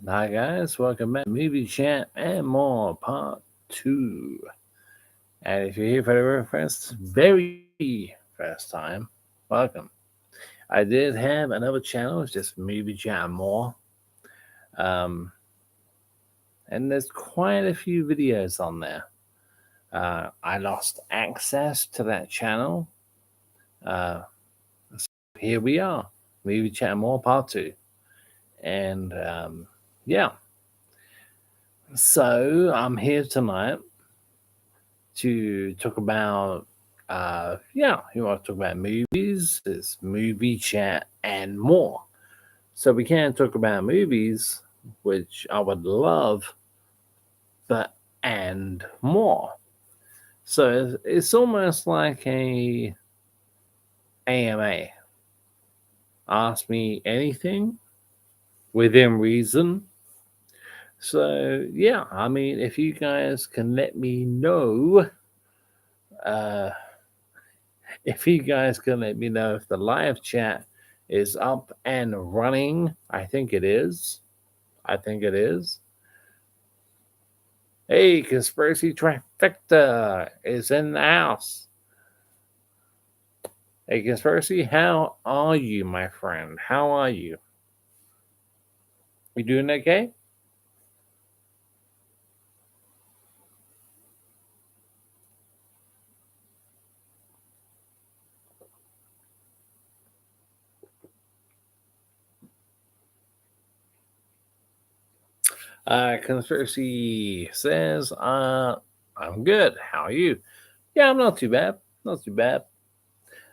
Hi guys, welcome back to Movie Chat and More Part 2. And if you're here for the very first time, welcome. I did have another channel, it's just Movie Chat and More. Um, and there's quite a few videos on there. I lost access to that channel. Uh, so here we are, Movie Chat and More Part 2. And yeah, so I'm here tonight to talk about you want to talk about movies, it's movie chat and more. So we can talk about movies, which I would love, but and more. So it's almost like a AMA. Ask me anything within reason. So yeah, I mean, if you guys can let me know, uh, if you guys can let me know if the live chat is up and running, I think it is. I think it is. Hey, Conspiracy Trifecta is in the house. Hey, Conspiracy, how are you, my friend? How are you? You doing okay? Conspiracy says, I'm good. How are you? Yeah, I'm not too bad. Not too bad.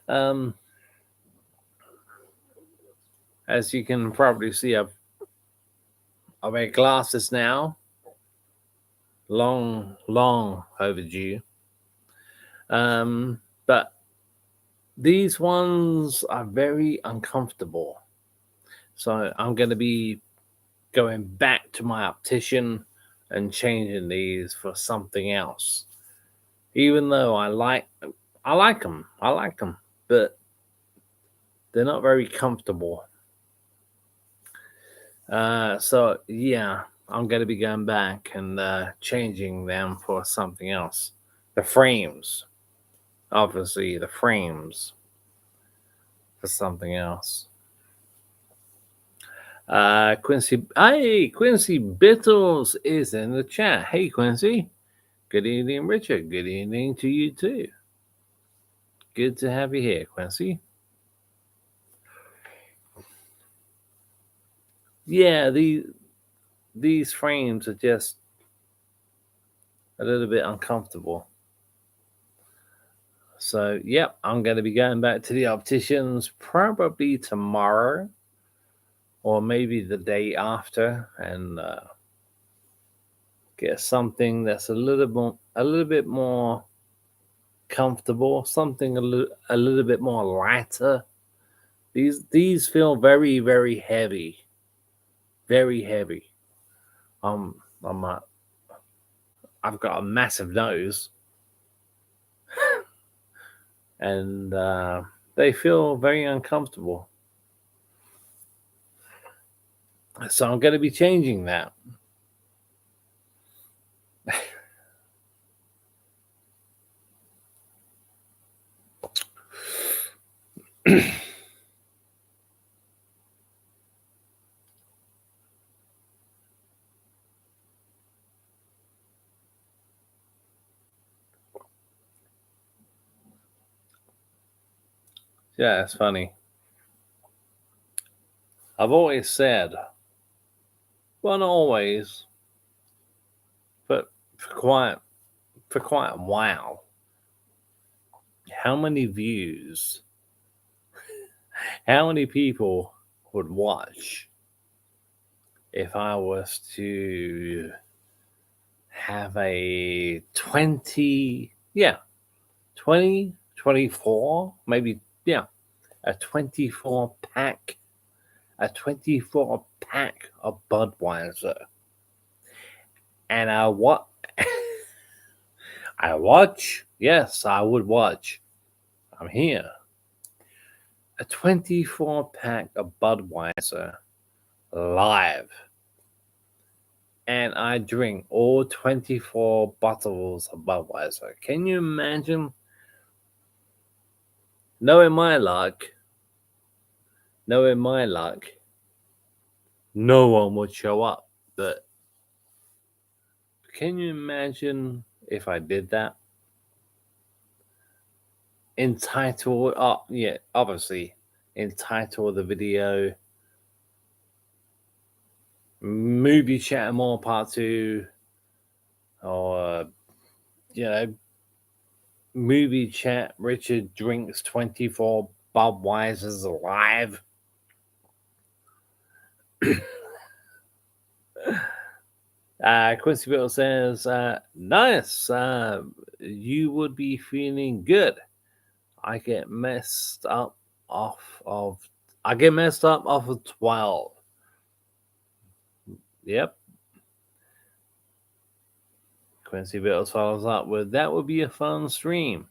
Um, as you can probably see, I wear glasses now. Long overdue. But these ones are very uncomfortable. So I'm going to be going back to my optician and changing these for something else. Even though I like them, but they're not very comfortable. So yeah, I'm going to be going back and changing them for something else. The frames, obviously, the frames for something else. Quincy Bittles is in the chat. Hey, Quincy. Good evening, Richard. Good evening to you too. Good to have you here, Quincy. Yeah, these frames are just a little bit uncomfortable. So, yep, I'm going to be going back to the opticians probably tomorrow or maybe the day after and get something that's a little bit more comfortable, something a little bit more lighter. These feel very heavy, very heavy. I'm I've got a massive nose, and they feel very uncomfortable. So I'm going to be changing that. Yeah, it's funny. I've always said, well, not always, but for quite a while, how many views, how many people would watch if I was to have a 20, yeah, 20, 24, maybe, yeah, a 24 pack, a 24 pack of Budweiser. And I watch, yes, I would watch. I'm here. A 24 pack of Budweiser live. and I drink all 24 bottles of Budweiser. Can you imagine? Knowing my luck, no one would show up. But can you imagine if I did that? Entitle, yeah, obviously, entitle the video Movie Chat More Part 2, or, Movie Chat Richard drinks 24 Budweisers live. Quincy Bill says, nice. You would be feeling good. I get messed up off of 12. Yep. Quincy Bittles follows up with, that would be a fun stream.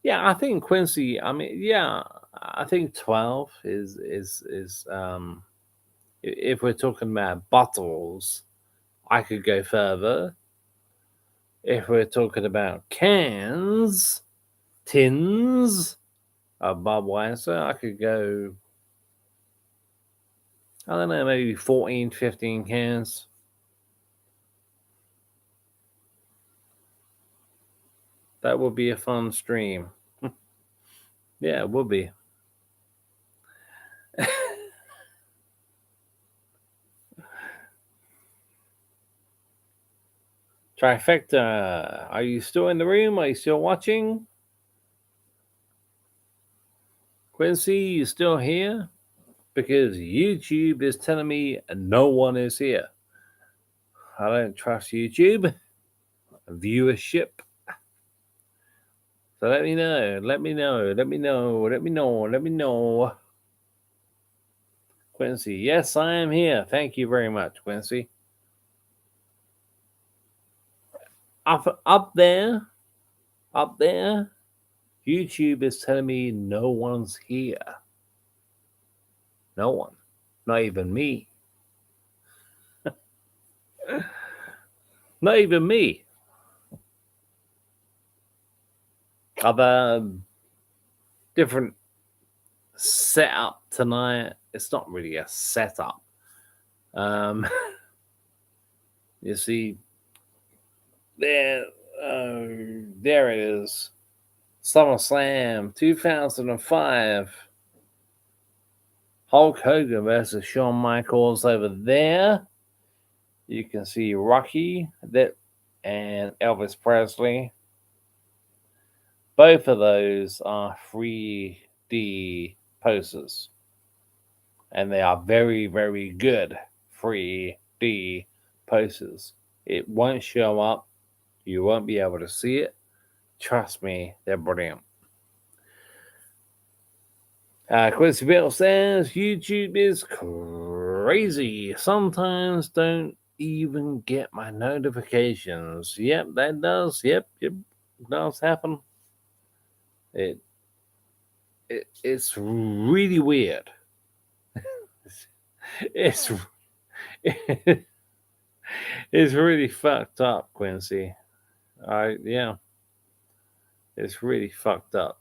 Yeah, I think Quincy, I think 12 is if we're talking about bottles, I could go further. If we're talking about tins of Budweiser, I could go, I don't know, maybe 14, 15 cans. That would be a fun stream. Yeah, it would be. Trifecta, are you still in the room? Are you still watching? Quincy, you still here? Because YouTube is telling me no one is here. I don't trust YouTube viewership. So let me know. Quincy, yes, I am here. Thank you very much, Quincy. Up there, YouTube is telling me no one's here. No one. Not even me. Not even me. I've a different setup tonight. It's not really a setup. You see, there it is. SummerSlam 2005. Hulk Hogan versus Shawn Michaels over there. You can see Rocky and Elvis Presley. Both of those are 3D posters. And they are very, very good 3D posters. It won't show up. You won't be able to see it. Trust me, they're brilliant. Quincy Bill says YouTube is crazy. Sometimes don't even get my notifications. Yep, that does. Yep, does happen. It's really weird. it's really fucked up, Quincy. It's really fucked up.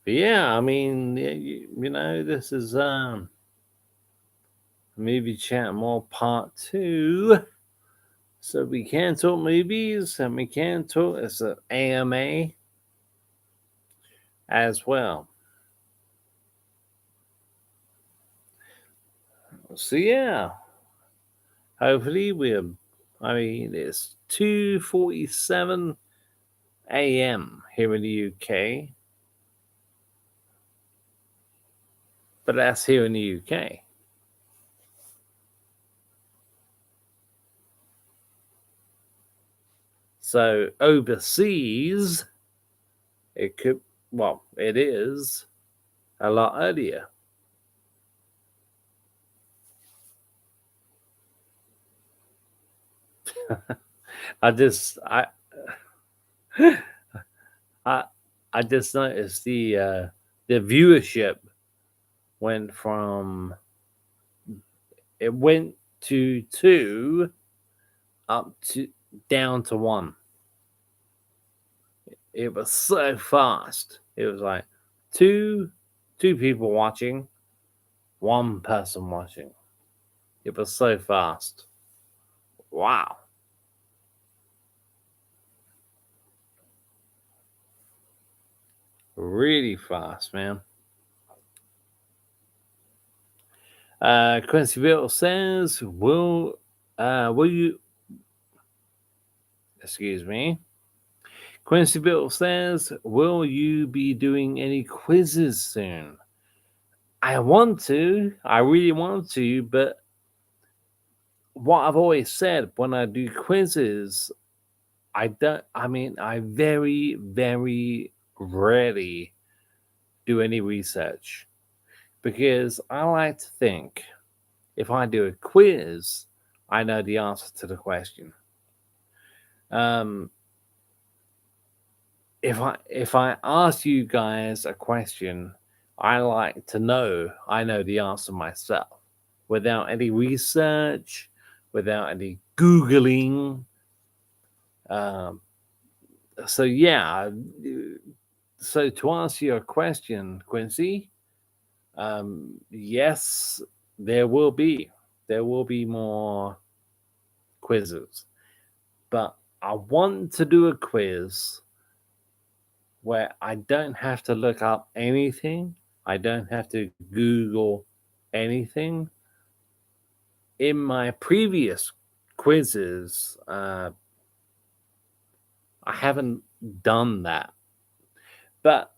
But yeah, I mean, this is Movie Chat More Part 2. So we can talk movies and we can talk, it's an AMA as well. So yeah, hopefully it's 2:47 a.m. here in the UK. But that's here in the UK. So overseas, it is a lot earlier. I I just noticed the viewership went from it went to 2 up to down to 1. It was so fast. It was like two two people watching, one person watching. It was so fast. Wow. Really fast, man. Quincy Bill says, will you excuse me? Quincy Bill says, will you be doing any quizzes soon? I want to. I really want to, but what I've always said when I do quizzes, I very, very rarely do any research because I like to think if I do a quiz, I know the answer to the question. Um, if I ask you guys a question, I like to know I know the answer myself without any research, without any googling. Um, so yeah, so to answer your question, Quincy, yes, there will be more quizzes, but I want to do a quiz where I don't have to look up anything. I don't have to Google anything. In my previous quizzes, I haven't done that, but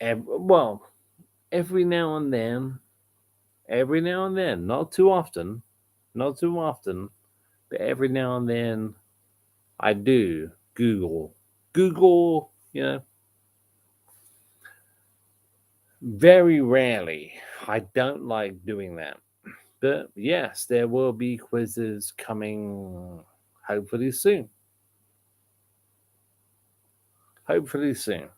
well, every now and then, not too often, not too often, but every now and then, I do Google, very rarely. I don't like doing that. But yes, there will be quizzes coming hopefully soon. Hopefully soon.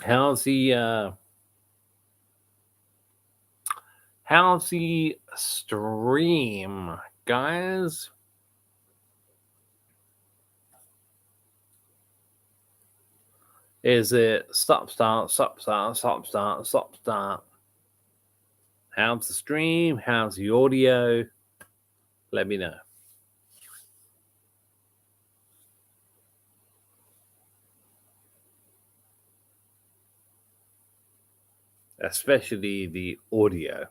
How's the stream, guys? Is it stop start stop start stop start stop start? How's the stream? How's the audio? Let me know. Especially the audio.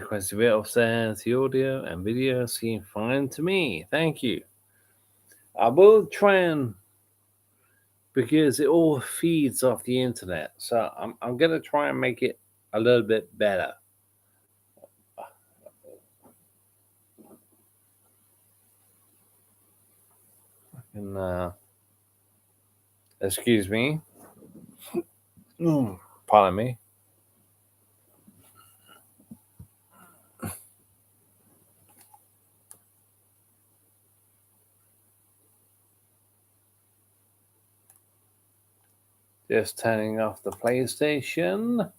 Quincy Bill says the audio and video seem fine to me. Thank you. I will try and because it all feeds off the internet, so I'm gonna try and make it a little bit better. And excuse me. Pardon me. Just turning off the PlayStation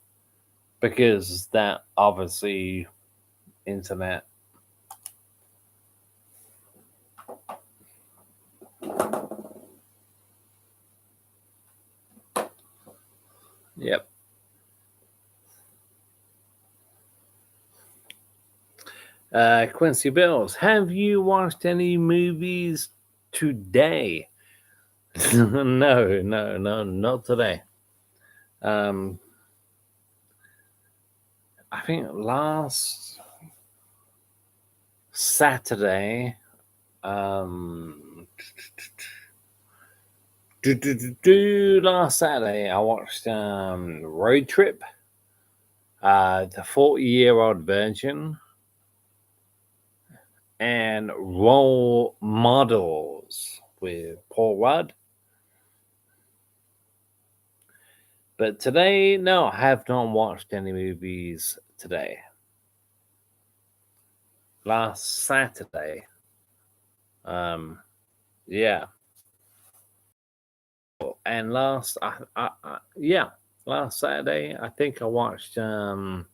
because that obviously internet. Yep. Quincy Bills, have you watched any movies today? No, not today. Um, I think last Saturday, last Saturday I watched Road Trip. The 40-year-old virgin, and Role Models with Paul Rudd. But today, no, I have not watched any movies today. Last Saturday, um, yeah, and last Saturday, I think I watched 10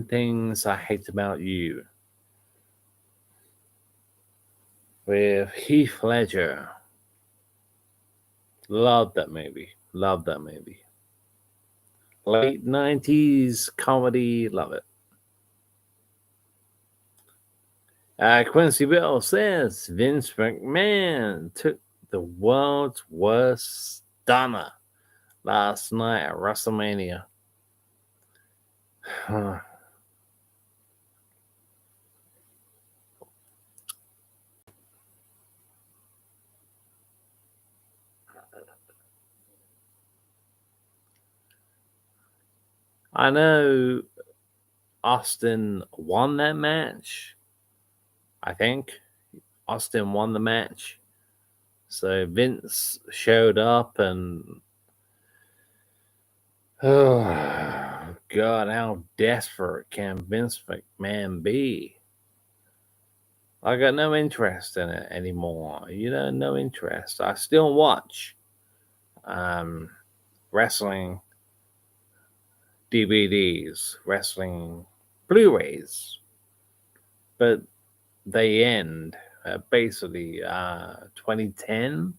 Things I Hate About You with Heath Ledger. Love that movie. Love that movie. Late 90s comedy. Love it. Quincy Bill says Vince McMahon took the world's worst stunner last night at WrestleMania. I know Austin won that match. I think Austin won the match. So Vince showed up and oh God, how desperate can Vince McMahon be? I got no interest in it anymore. No interest. I still watch um, wrestling DVDs, wrestling Blu-rays, but they end basically 2010.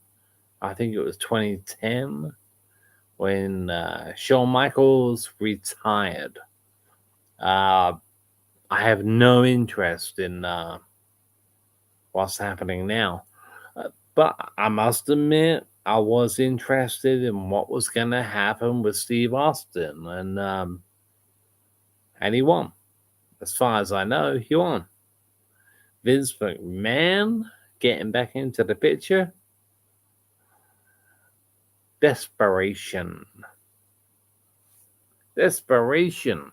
I think it was 2010 when Shawn Michaels retired. I have no interest in what's happening now. But I must admit, I was interested in what was going to happen with Steve Austin, and he won. As far as I know, he won. Vince McMahon getting back into the picture. Desperation. Desperation.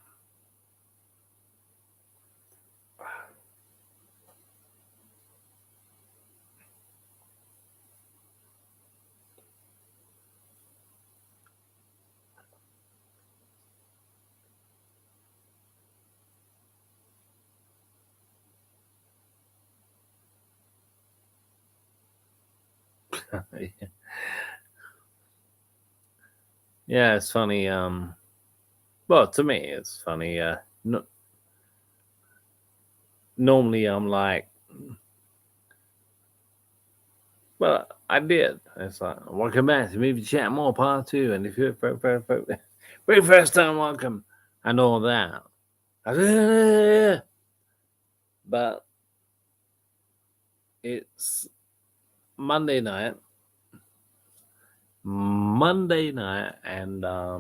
Yeah, it's funny. Well, to me, it's funny. Normally, I'm like, well, I did. It's like, welcome back to Movie Chat More Part 2. And if you're very first time, welcome, and all that. But it's Monday night. And I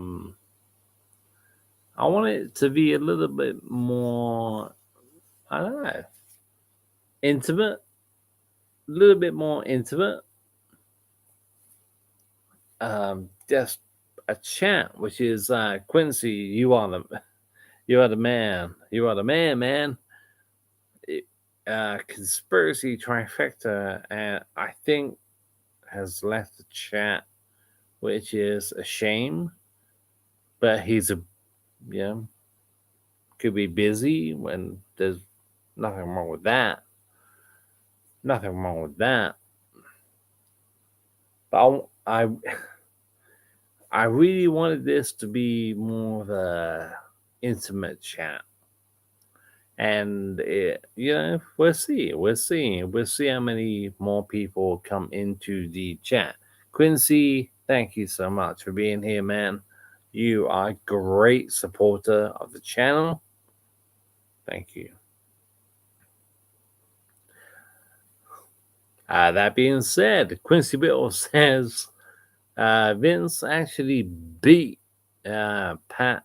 want it to be a little bit more, I don't know, intimate. A little bit more intimate. Just a chat, which is Quincy, you are the man. You are the man, man. Conspiracy trifecta, and I think has left the chat, which is a shame. But he's could be busy when there's nothing wrong with that. Nothing wrong with that. But I really wanted this to be more of a intimate chat. And we'll see. We'll see how many more people come into the chat. Quincy, thank you so much for being here, man. You are a great supporter of the channel. Thank you. That being said, Quincy Bill says Vince actually beat Pat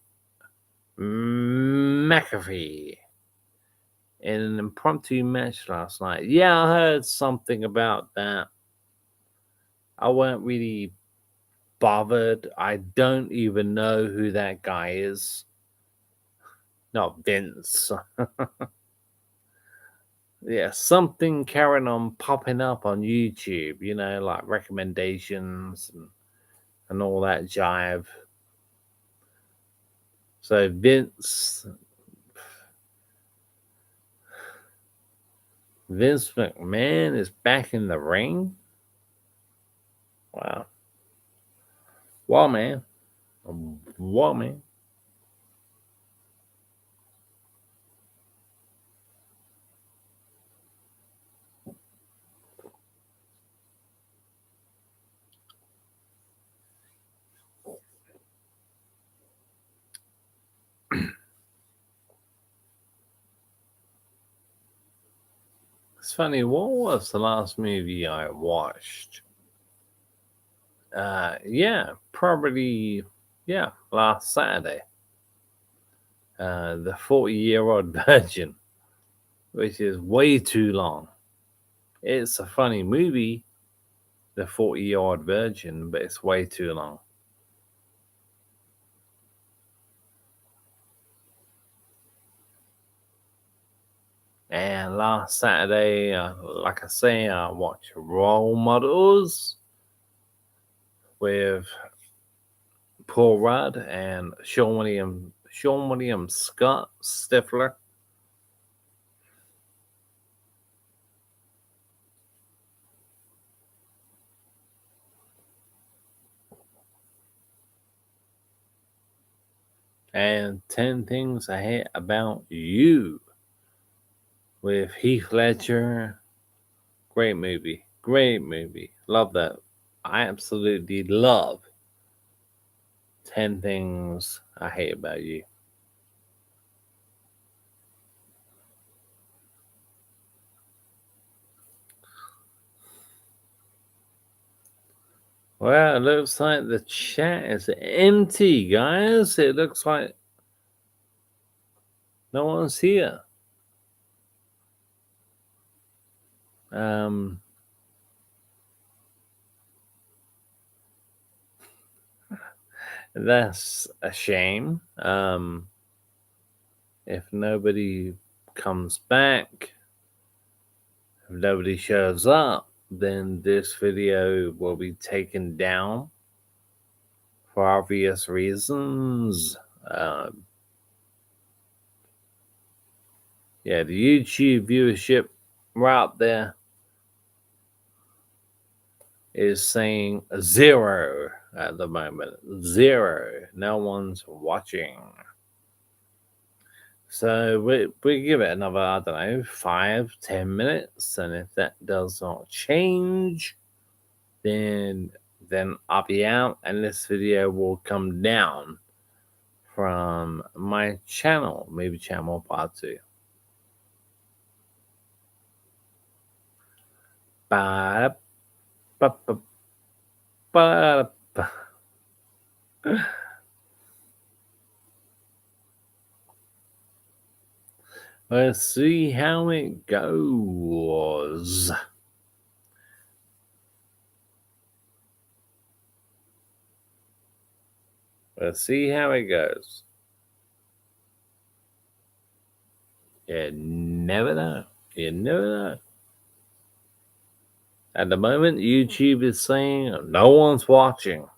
McAfee in an impromptu match last night. Yeah, I heard something about that. I weren't really bothered. I don't even know who that guy is. Not Vince. Yeah, something carrying on popping up on YouTube, like recommendations and all that jive. So Vince McMahon is back in the ring. Wow. Wow, man. Wow, man. It's funny, what was the last movie I watched? Probably, last Saturday. The 40-Year-Old Virgin, which is way too long. It's a funny movie, The 40-Year-Old Virgin, but it's way too long. And last Saturday, like I say, I watched Role Models with Paul Rudd and Sean William Scott Stifler. And 10 Things I Hate About You with Heath Ledger. Great movie. Great movie. Love that. I absolutely love 10 Things I Hate About You. Well, it looks like the chat is empty, guys. It looks like no one's here. That's a shame. If nobody comes back, if nobody shows up, then this video will be taken down for obvious reasons. The YouTube viewership right up there is saying 0 at the moment. 0. No one's watching. So we give it another, 5-10 minutes, and if that does not change, then I'll be out, and this video will come down from my channel, maybe channel part 2. Bye. Bye. Bye. Bye. Let's see how it goes. Let's see how it goes. You never know. You never know. At the moment, YouTube is saying no one's watching.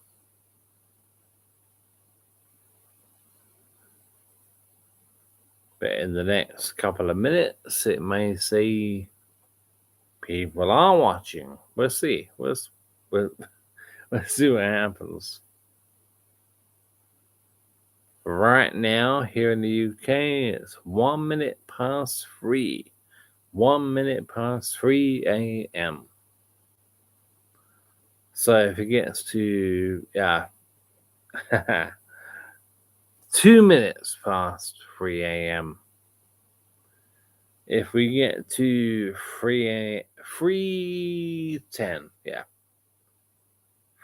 But in the next couple of minutes, it may say people are watching. We'll see. We'll see what happens. Right now, here in the UK, it's 1 minute past 3. 1 minute past 3 a.m. So if it gets to 2 minutes past 3 a.m. If we get to 3:10,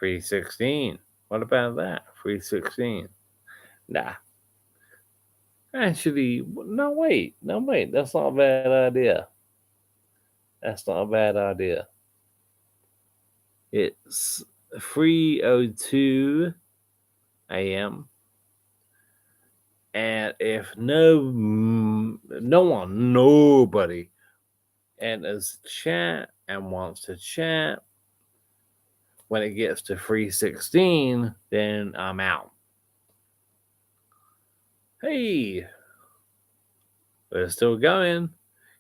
3:16. What about that? 3:16. Nah. Actually, no, wait. That's not a bad idea. That's not a bad idea. It's 3:02 a.m. And if nobody enters chat and wants to chat, when it gets to 3:16, then I'm out. Hey, we're still going.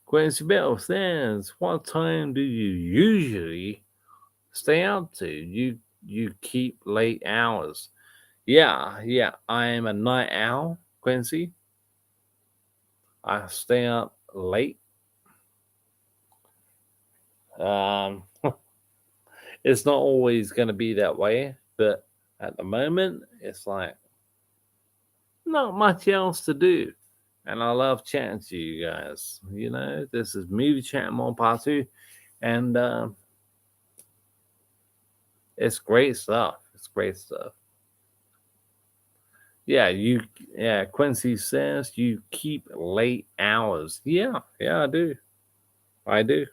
Quincy Bell says, "What time do you usually stay out to? You keep late hours." Yeah. I am a night owl, Quincy. I stay up late. Um, it's not always going to be that way, but at the moment, it's like not much else to do. And I love chatting to you guys. You know, this is Movie Chat More Part 2. And it's great stuff. It's great stuff. Yeah, Quincy says you keep late hours. Yeah, I do. I do.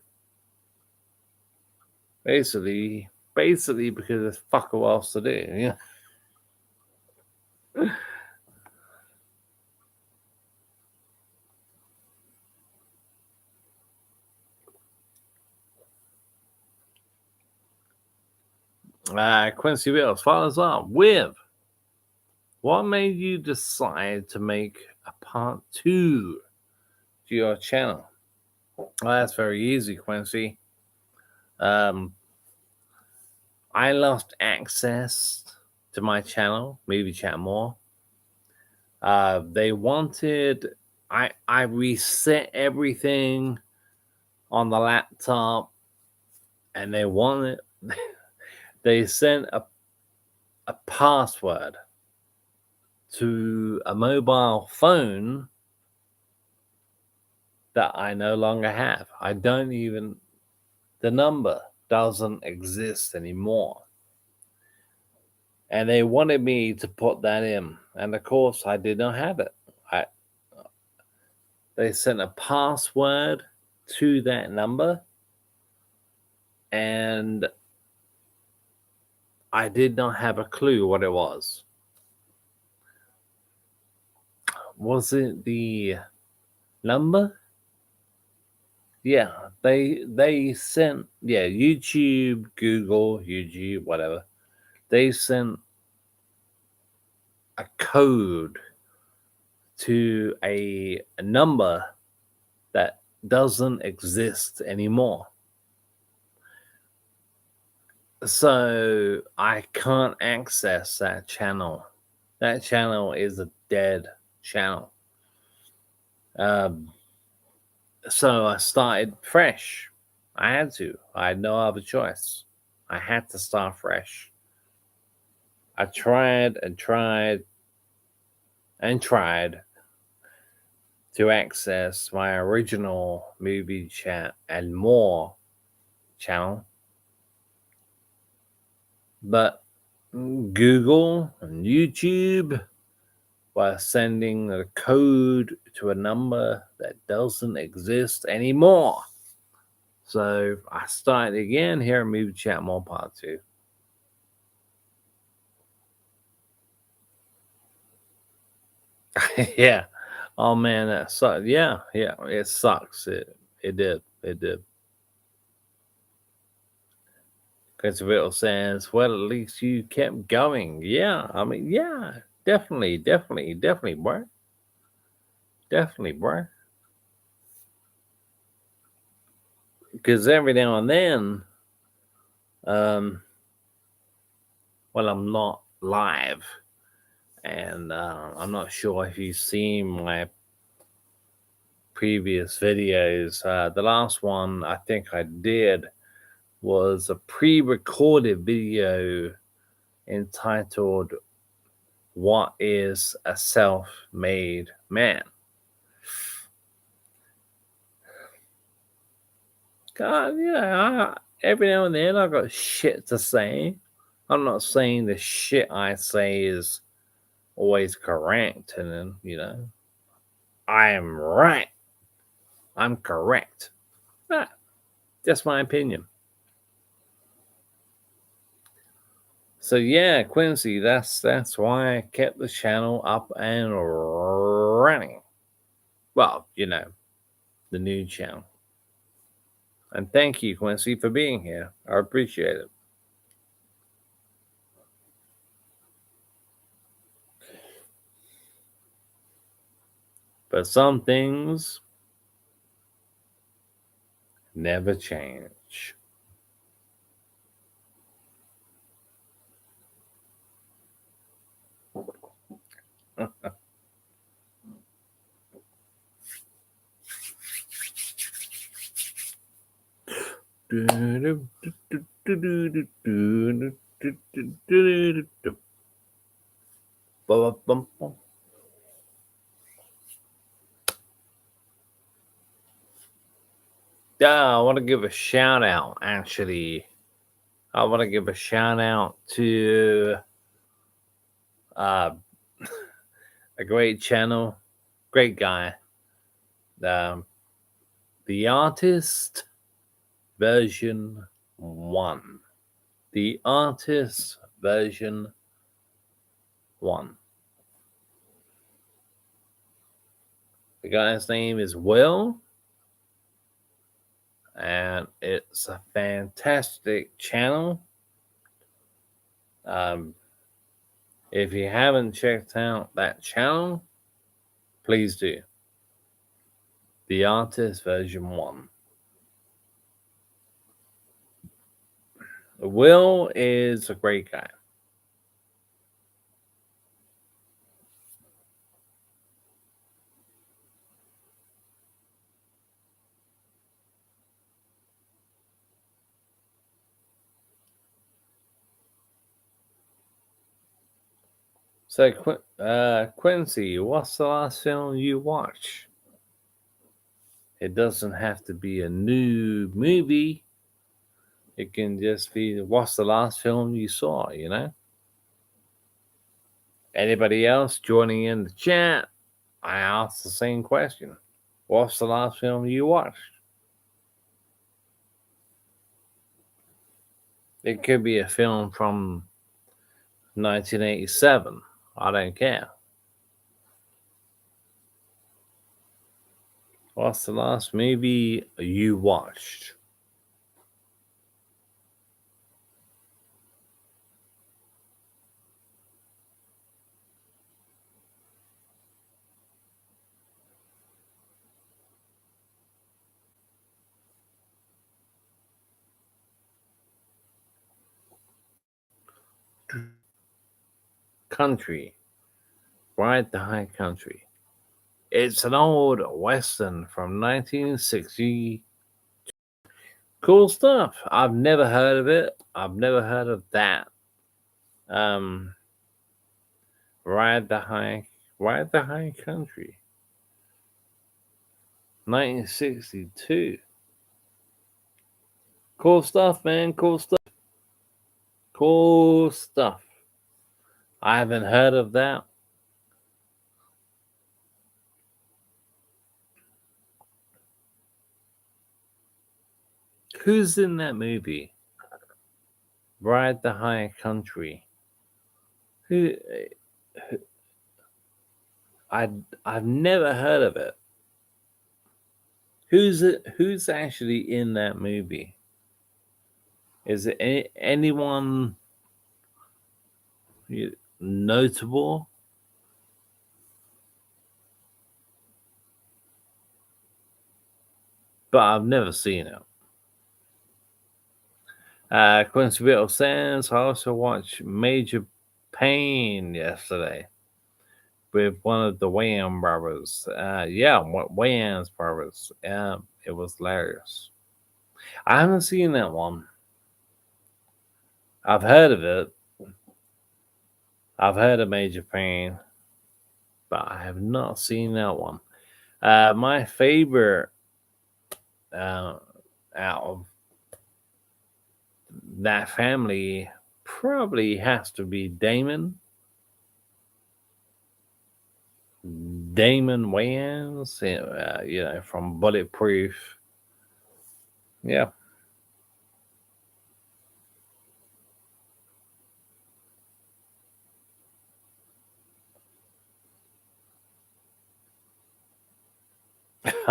Basically because there's fuck all else to do. Yeah. Quincy Wills follows up with, what made you decide to make a part 2 to your channel? Well, that's very easy, Quincy. I lost access to my channel, Movie Chat More. They wanted, I reset everything on the laptop, and they wanted, they sent a password to a mobile phone that I no longer have. The number doesn't exist anymore. And they wanted me to put that in. And of course, I did not have it. They sent a password to that number, and I did not have a clue what it was. Was it the number? Yeah, they sent, YouTube, Google, YouTube, whatever. They sent a code to a number that doesn't exist anymore. So I can't access that channel. That channel is a dead channel. So I started fresh. I had to. I had no other choice. I had to start fresh. I tried and tried and tried to access my original Movie Chat and More channel, but Google and YouTube were sending the code to a number that doesn't exist anymore. So I started again here in Movie Chat More Part 2. Yeah. Oh man, that sucks. Yeah, it sucks. It did. Because Will says, well, at least you kept going. Yeah, I mean, yeah, definitely, bro. Definitely, bro. Because every now and then, well, I'm not live, and I'm not sure if you've seen my previous videos. The last one I think I did was a pre-recorded video entitled "What is a Self-Made Man?" God, yeah, every now and then I got shit to say. I'm not saying the shit I say is always correct, and then, I am right. I'm correct. That's my opinion. So yeah, Quincy, that's why I kept the channel up and running. Well, the new channel. And thank you, Quincy, for being here. I appreciate it. But some things never change. Yeah, I want to give a shout out, actually. I want to give a shout out to uh, a great channel, great guy. Um, the Artist Version 1. The Artist Version 1. The guy's name is Will, and it's a fantastic channel. Um, if you haven't checked out that channel, please do. The Artist Version 1. Will is a great guy. So, Quincy, what's the last film you watched? It doesn't have to be a new movie. It can just be what's the last film you saw. Anybody else joining in the chat? I asked the same question. What's the last film you watched? It could be a film from 1987. I don't care. What's the last movie you watched? Country. Ride the High Country. It's an old western from 1960. Cool stuff. I've never heard of it. I've never heard of that. Um, Ride the High, Ride the High Country. 1962. Cool stuff, man. Cool stuff. Cool stuff. I haven't heard of that. Who's in that movie? Ride the High Country. Who? I've never heard of it. Who's it? Who's actually in that movie? Is it anyone notable? But I've never seen it. Quincy Bill says I also watched Major Pain yesterday with one of the Wayans brothers. Wayans brothers. It was hilarious. I haven't seen that one. I've heard of it. I've heard of Major Pain, but I have not seen that one. My favorite out of that family probably has to be Damon. Damon Wayans, from Bulletproof. Yeah.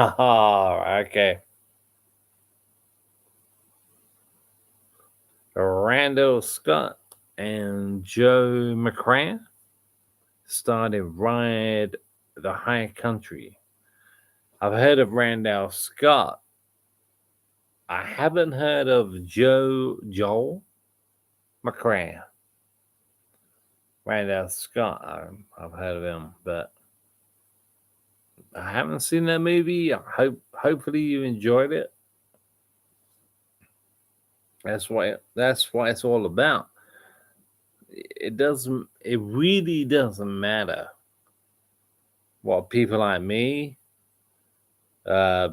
Okay. Randall Scott and Joe McCran started Ride the High Country. I've heard of Randall Scott. I haven't heard of Joel McCran. Randall Scott, I've heard of him, but I haven't seen that movie. Hopefully you enjoyed it. That's what it's all about. It really doesn't matter what people like me, uh,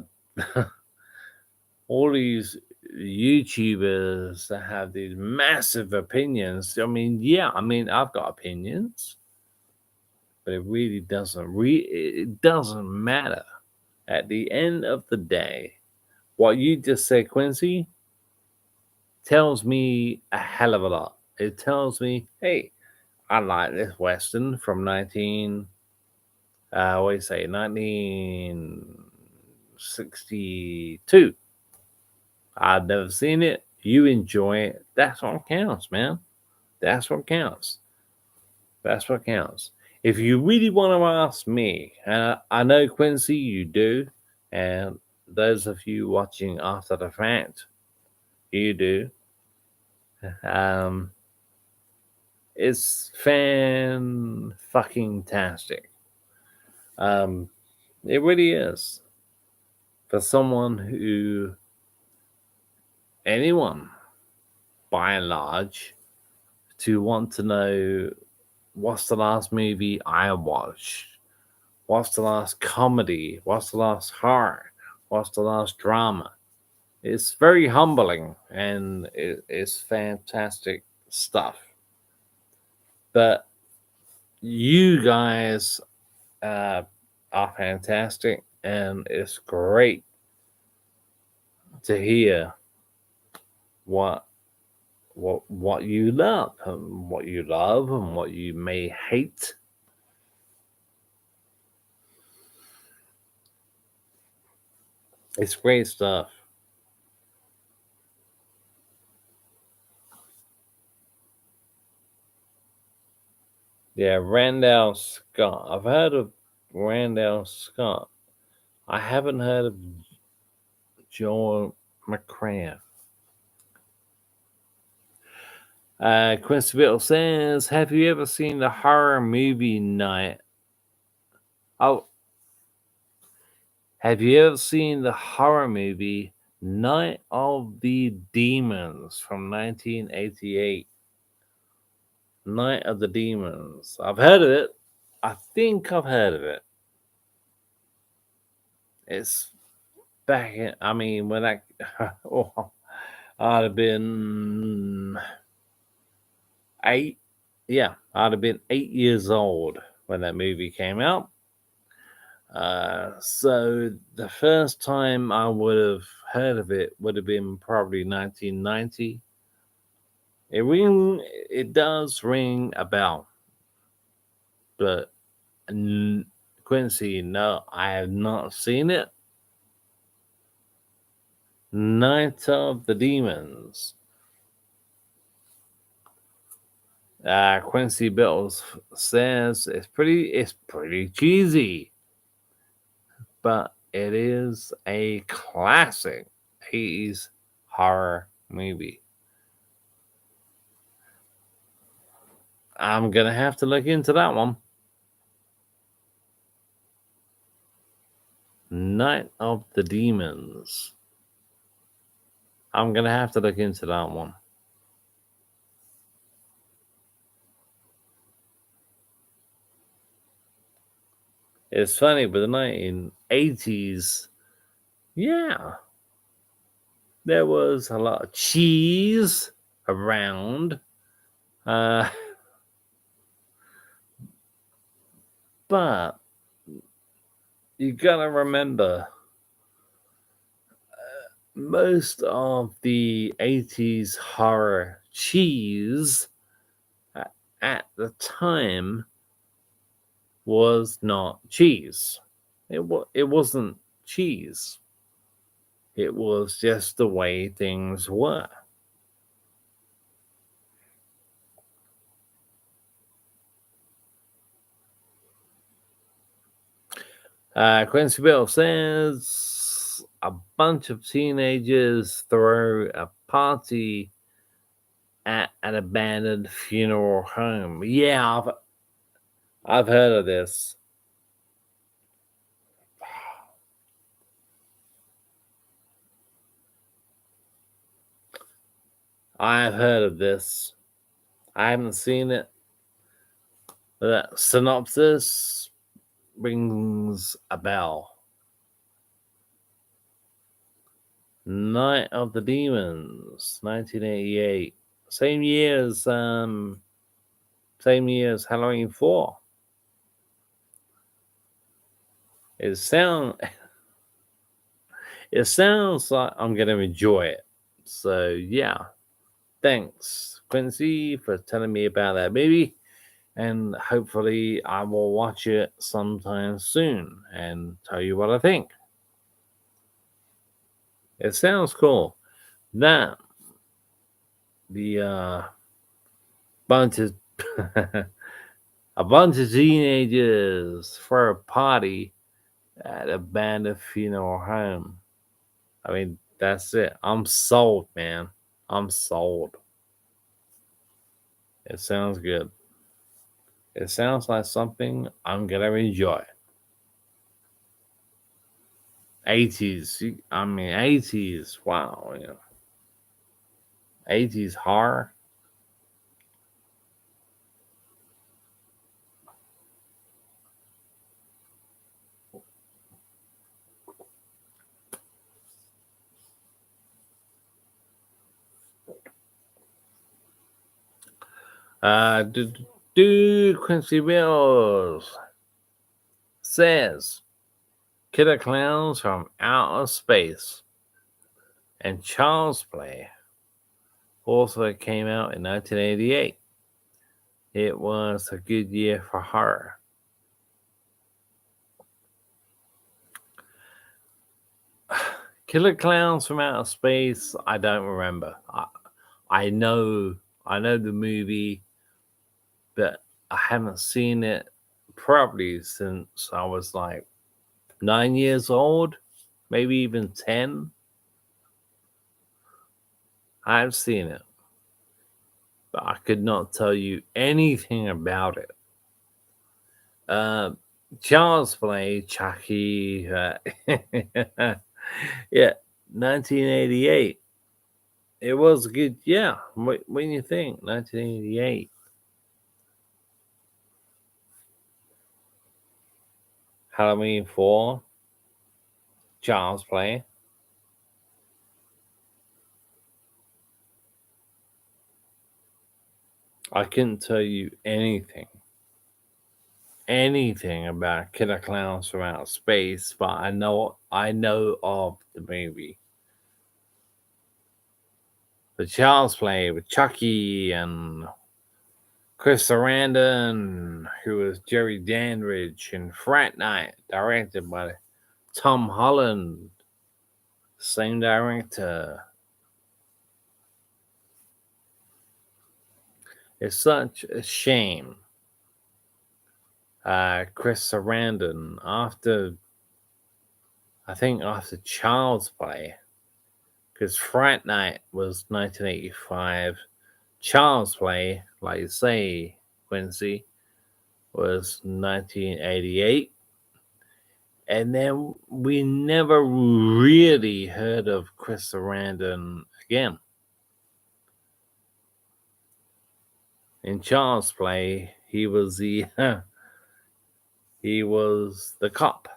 all these YouTubers that have these massive opinions. I've got opinions, but it really it doesn't matter. At the end of the day, what you just said, Quincy, tells me a hell of a lot. It tells me, hey, I like this Western from 1962. I've never seen it. You enjoy it. That's what counts, man. That's what counts. That's what counts. If you really want to ask me, and I know Quincy, you do, and those of you watching after the fact, you do. Um, it's fan fucking tastic. Um, it really is for someone who anyone, by and large, to want to know what's the last movie I watched, what's the last comedy, what's the last horror, what's the last drama. It's very humbling and it's fantastic stuff. But you guys are fantastic, and it's great to hear what what you love and what you may hate. It's great stuff. Yeah, Randall Scott. I've heard of Randall Scott. I haven't heard of Joel McCran. Quincy Biddle says, "Have you ever seen the horror movie Night?" Oh, have you ever seen the horror movie Night of the Demons from 1988? Night of the Demons. I've heard of it. I think I've heard of it. It's back in, when I, oh, I'd have been 8. Yeah, I'd have been 8 years old when that movie came out. So the first time I would have heard of it would have been probably 1990. It does ring a bell, but Quincy, no, I have not seen it. Night of the Demons. Quincy Bills says it's pretty cheesy, but it is a classic 80s horror movie. I'm gonna have to look into that one. Night of the Demons. I'm gonna have to look into that one. It's funny, but the 1980s, yeah, there was a lot of cheese around. Uh, but you gotta remember, most of the 80s horror cheese at the time was not cheese. It wasn't cheese. It was just the way things were. Quincy Bill says a bunch of teenagers throw a party at an abandoned funeral home. Yeah, I've heard of this. I've heard of this. I haven't seen it. The synopsis rings a bell. Night of the Demons, 1988. Same year as Halloween 4. It sound it sounds like I'm gonna enjoy it. So yeah. Thanks, Quincy, for telling me about that movie. And hopefully I will watch it sometime soon and tell you what I think. It sounds cool. Now the bunch of a bunch of teenagers for a party at a abandoned funeral home. I mean, that's it. I'm sold, man. I'm sold. It sounds good. It sounds like something I'm gonna enjoy. 80s. I mean, 80s. Wow. 80s horror. Dude Quincy Mills says Killer Clowns from Outer Space and Child's Play also came out in 1988. It was a good year for horror. Killer Clowns from Outer Space, I don't remember. I know the movie, but I haven't seen it probably since I was like 9 years old, maybe even 10. I've seen it, but I could not tell you anything about it. Uh, Child's Play, Chucky, yeah, 1988. It was good, yeah. What do you think? 1988. Halloween 4, Child's Play. I couldn't tell you anything about Killer Clowns from Outer Space, but I know of the movie. The Child's Play with Chucky and Chris Sarandon, who was Jerry Dandridge, and Frat Night, directed by Tom Holland, same director. It's such a shame. Chris Sarandon, after Child's Play, because Fright Night was 1985, Child's Play, like you say, Quincy, was 1988. And then we never really heard of Chris Sarandon again. In Child's Play, he was the he was the cop.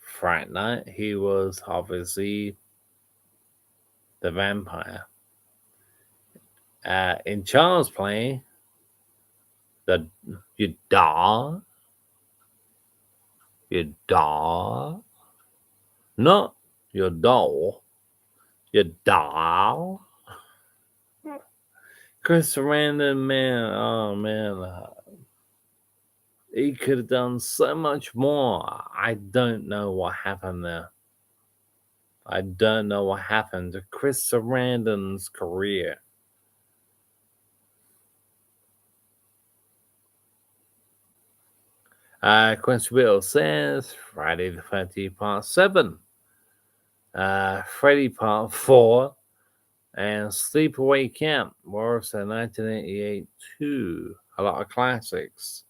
Fright Night, he was obviously the vampire. In Child's Play, your doll, not your doll, your doll. Chris Sarandon, man, oh man, He could have done so much more. I don't know what happened there. I don't know what happened to Chris Sarandon's career. Quincy Bill says Friday the 13th Part 7, Freddy Part 4, and Sleepaway Camp were also 1988 too. A lot of classics.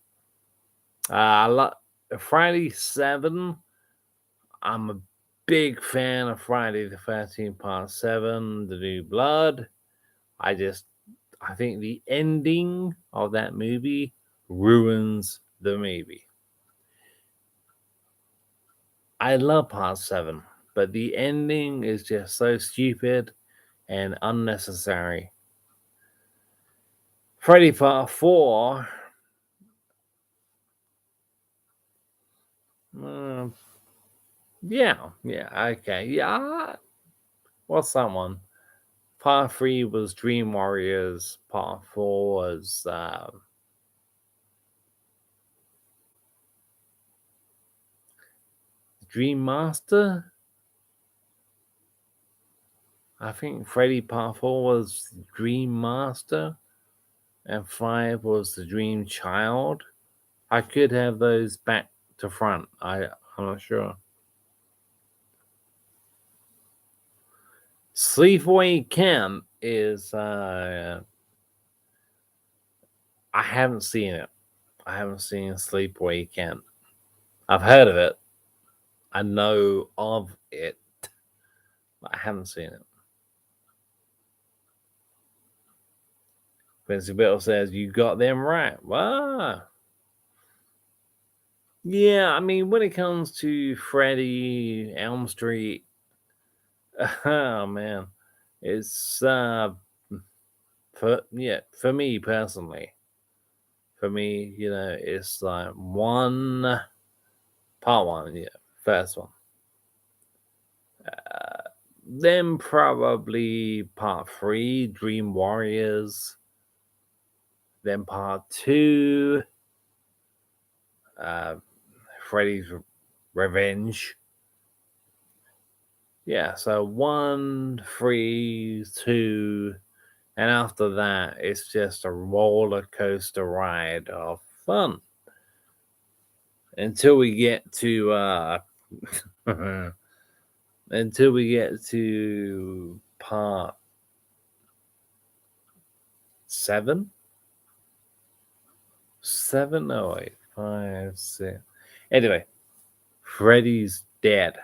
A lot. Friday 7, I'm a big fan of Friday the 13th Part 7, The New Blood. I think the ending of that movie ruins the movie. I love Part 7, but the ending is just so stupid and unnecessary. Freddy Part 4. Yeah, okay. Yeah. What's that one? Part 3 was Dream Warriors. Part 4 was Dream Master. I think Freddy Part 4 was Dream Master, and 5 was the Dream Child. I could have those back to front. I'm not sure. Sleepaway Camp is I haven't seen it. I haven't seen Sleepaway Camp. I've heard of it. I know of it, but I haven't seen it. Quincy Bill says you got them right. Wow. Yeah, I mean, when it comes to Freddy, Elm Street, oh man, it's for me personally, it's like part one, first one. Then probably part 3, Dream Warriors. Then part 2, Freddy's Revenge. Yeah, so 1, 3, 2, and after that, it's just a roller coaster ride of fun until we get to part 7. 7, oh wait, 5, 6. Anyway, Freddy's Dead.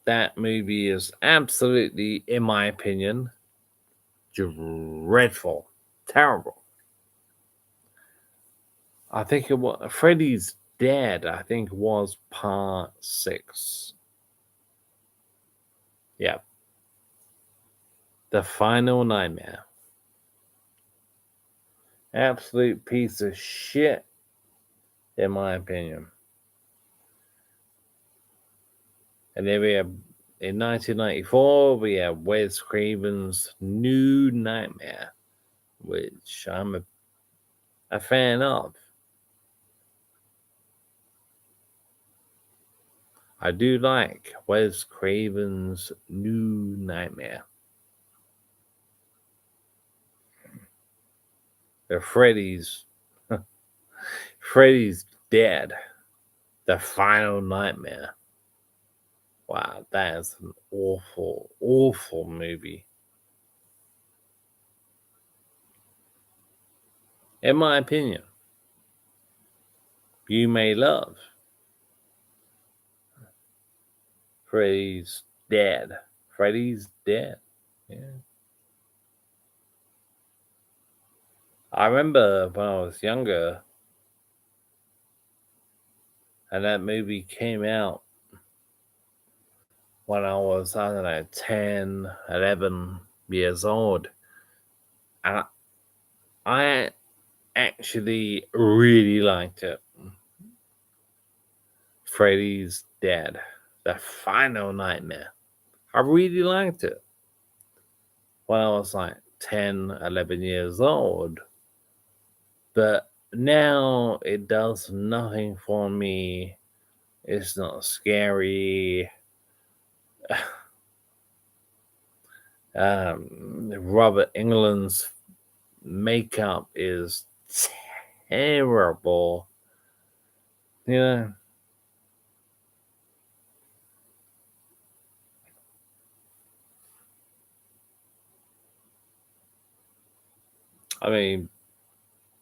That movie is absolutely, in my opinion, dreadful, terrible. I think it was Freddy's Dead. I think was part 6. Yeah, The Final Nightmare. Absolute piece of shit, in my opinion. And then we have in 1994 we have Wes Craven's New Nightmare, which I'm a fan of. I do like Wes Craven's New Nightmare. The Freddy's Dead. The Final Nightmare. Wow, that is an awful, awful movie. In my opinion, you may love Freddy's Dead. Freddy's Dead. Yeah. I remember when I was younger and that movie came out when I was, I don't know, 10, 11 years old. And I actually really liked it. Freddy's Dead. The Final Nightmare. I really liked it when I was like 10, 11 years old. But now it does nothing for me. It's not scary. Robert England's makeup is terrible. You know, I mean,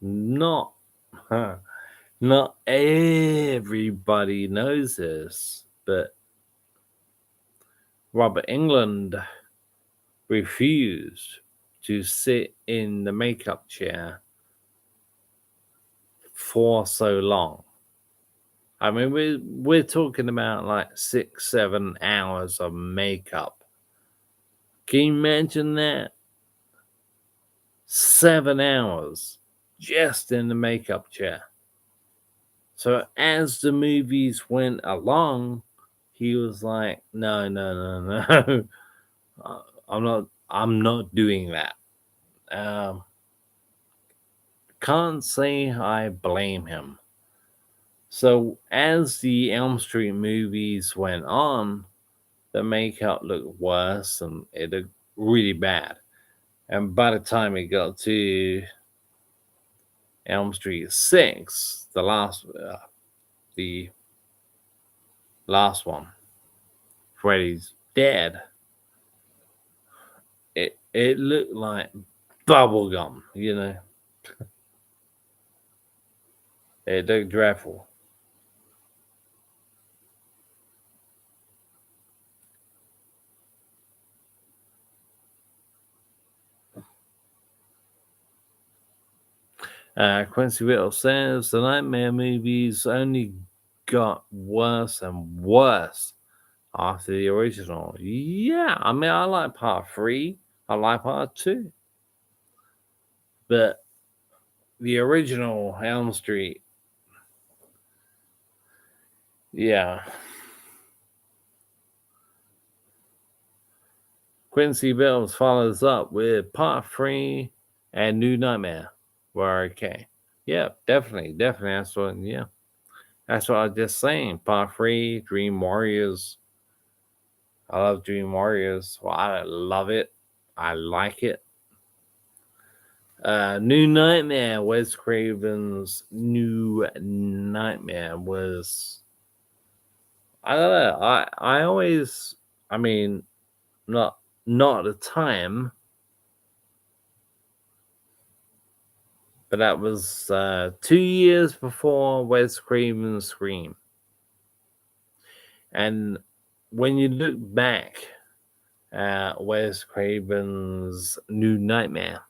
not not everybody knows this, but Robert England refused to sit in the makeup chair for so long. I mean, we're talking about like 6, 7 hours of makeup. Can you imagine that? 7 hours just in the makeup chair. So as the movies went along, he was like, "No, no, no, no, I'm not doing that." Um, can't say I blame him. So as the Elm Street movies went on, the makeup looked worse and it looked really bad. And by the time it got to Elm Street 6, the last one, Freddy's dead, it looked like bubblegum, you know. It looked dreadful. Quincy Whittle says the Nightmare movies only got worse and worse after the original. Yeah, I mean, I like part three, I like part two, but the original Elm Street, yeah. Quincy Bills follows up with part three and New Nightmare were okay. Yeah, definitely, definitely. That's what I was just saying. Part three, Dream Warriors. I love Dream Warriors. Well, I love it. I like it. New Nightmare, Wes Craven's New Nightmare was. I don't know. I always. I mean, not not at the time, but that was 2 years before Wes Craven's Scream. And when you look back at Wes Craven's New Nightmare,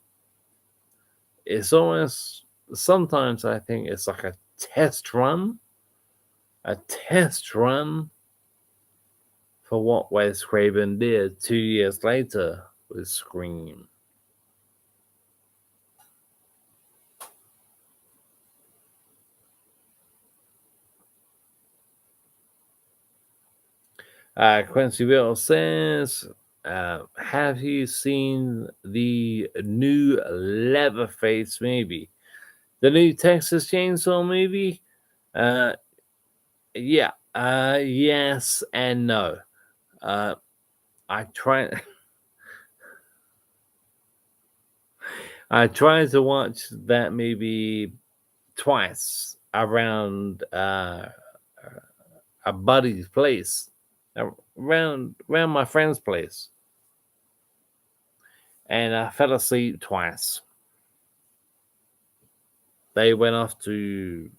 it's almost sometimes I think it's like a test run for what Wes Craven did 2 years later with Scream. Quincy Will says, have you seen the new Leatherface movie? The new Texas Chainsaw movie? Uh, yeah. Yes and no. Uh, I tried. I tried to watch that movie twice around a buddy's place, around my friend's place, and I fell asleep twice. They went off to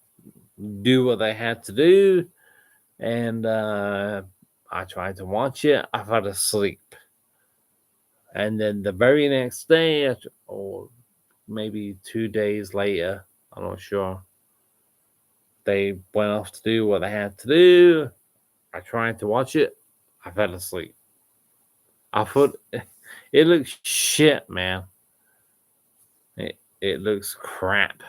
do what they had to do, and I tried to watch it. I fell asleep, and then the very next day, or maybe 2 days later, I'm not sure. They went off to do what they had to do. I tried to watch it. I fell asleep. I thought it looks shit, man. It looks crap.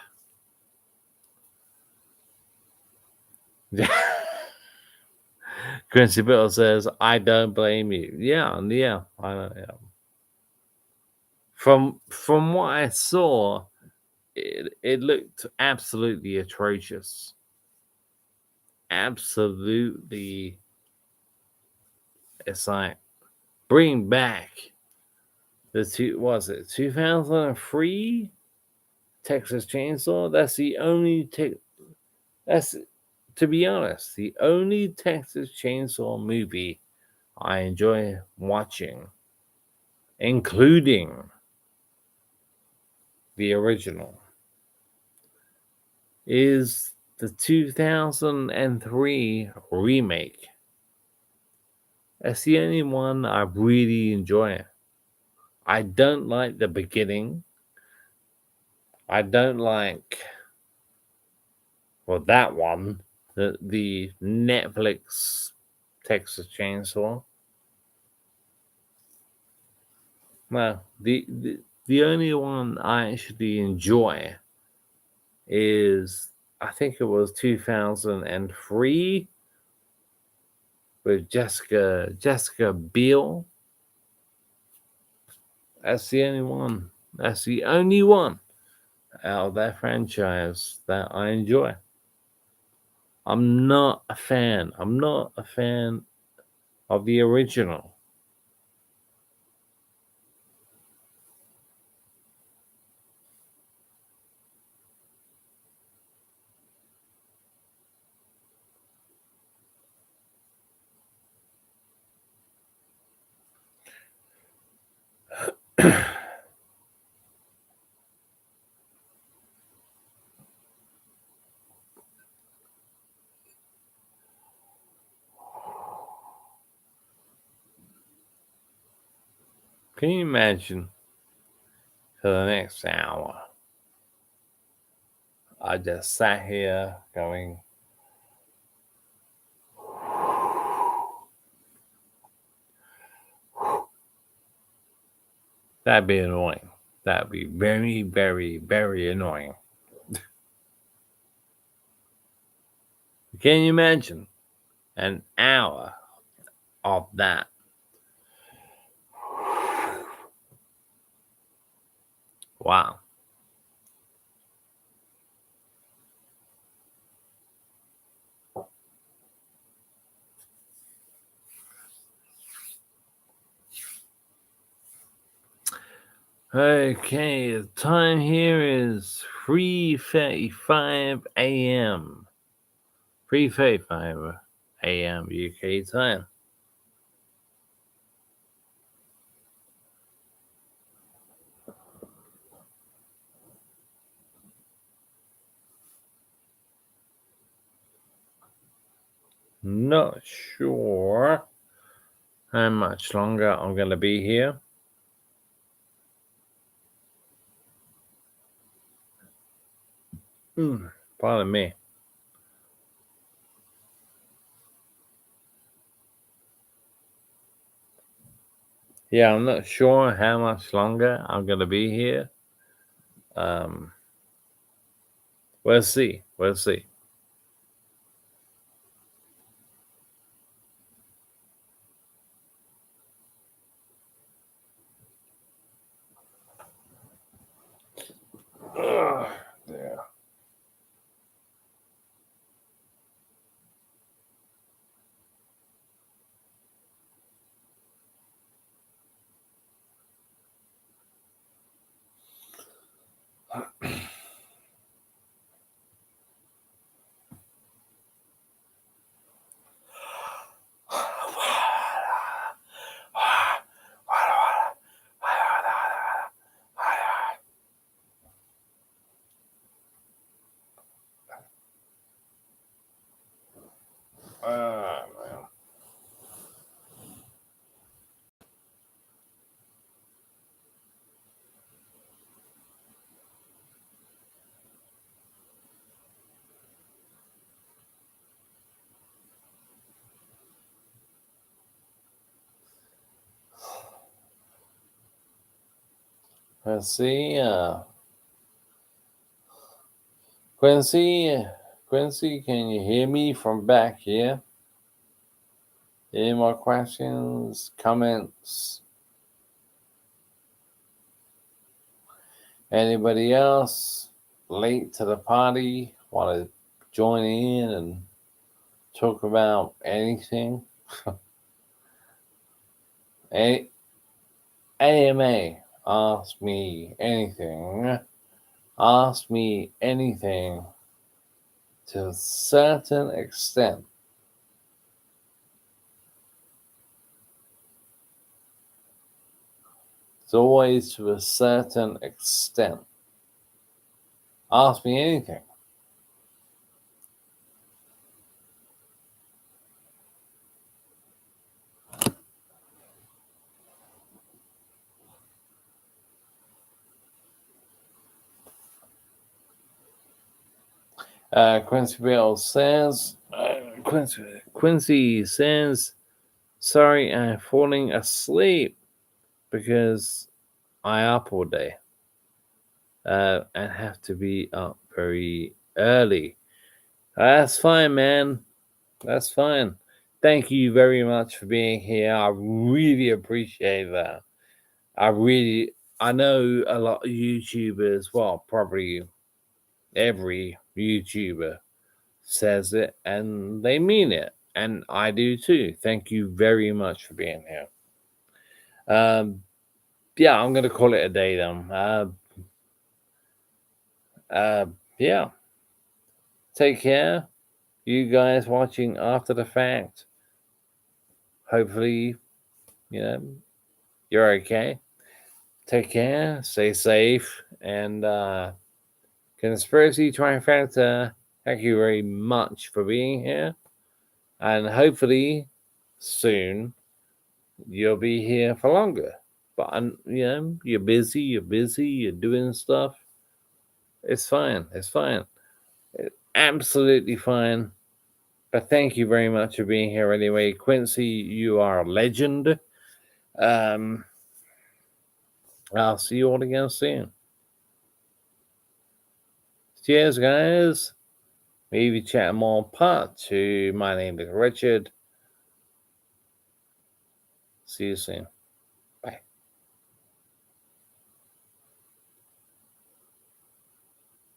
Quincy Bill says, "I don't blame you." Yeah, yeah. From what I saw, it looked absolutely atrocious. Absolutely, it's like bring back the 2003 Texas Chainsaw. That's the only that's, to be honest, the only Texas Chainsaw movie I enjoy watching, including the original, is the 2003 remake. That's the only one I really enjoy. I don't like the beginning. I don't like, well, that one, the Netflix Texas Chainsaw. Well, the only one I actually enjoy is, I think it was 2003 with Jessica Biel. That's the only one. That's the only one out of that franchise that I enjoy. I'm not a fan. I'm not a fan of the original. Can you imagine for the next hour, I just sat here going, that'd be annoying. That'd be very, very, very annoying. Can you imagine an hour of that? Wow. Okay, the time here is 3:35 a.m. 3:35 a.m. UK time. Not sure how much longer I'm going to be here. Pardon me. Yeah, I'm not sure how much longer I'm going to be here. Um, we'll see. We'll see. Yeah. Man. Let's see. Quincy, can you hear me from back here? Any more questions, comments? Anybody else? late to the party, want to join in and talk about anything, AMA, ask me anything. Ask me anything to a certain extent. It's always to a certain extent. Ask me anything. Quincy Bill says, Quincy says, sorry, I'm falling asleep because I up all day and have to be up very early. That's fine, man. That's fine. Thank you very much for being here. I really appreciate that. I know a lot of YouTubers, well, probably every YouTuber says it and they mean it. And I do too. Thank you very much for being here. Yeah, I'm going to call it a day then. Yeah. Take care. You guys watching after the fact. Hopefully, you're okay. Take care. Stay safe. And Conspiracy Trifecta, thank you very much for being here. And hopefully, soon, you'll be here for longer. But, you're busy, you're doing stuff. It's fine. It's fine. It's absolutely fine. But thank you very much for being here anyway. Quincy, you are a legend. I'll see you all again soon. Cheers, guys. Maybe chat more part 2. My name is Richard. See you soon.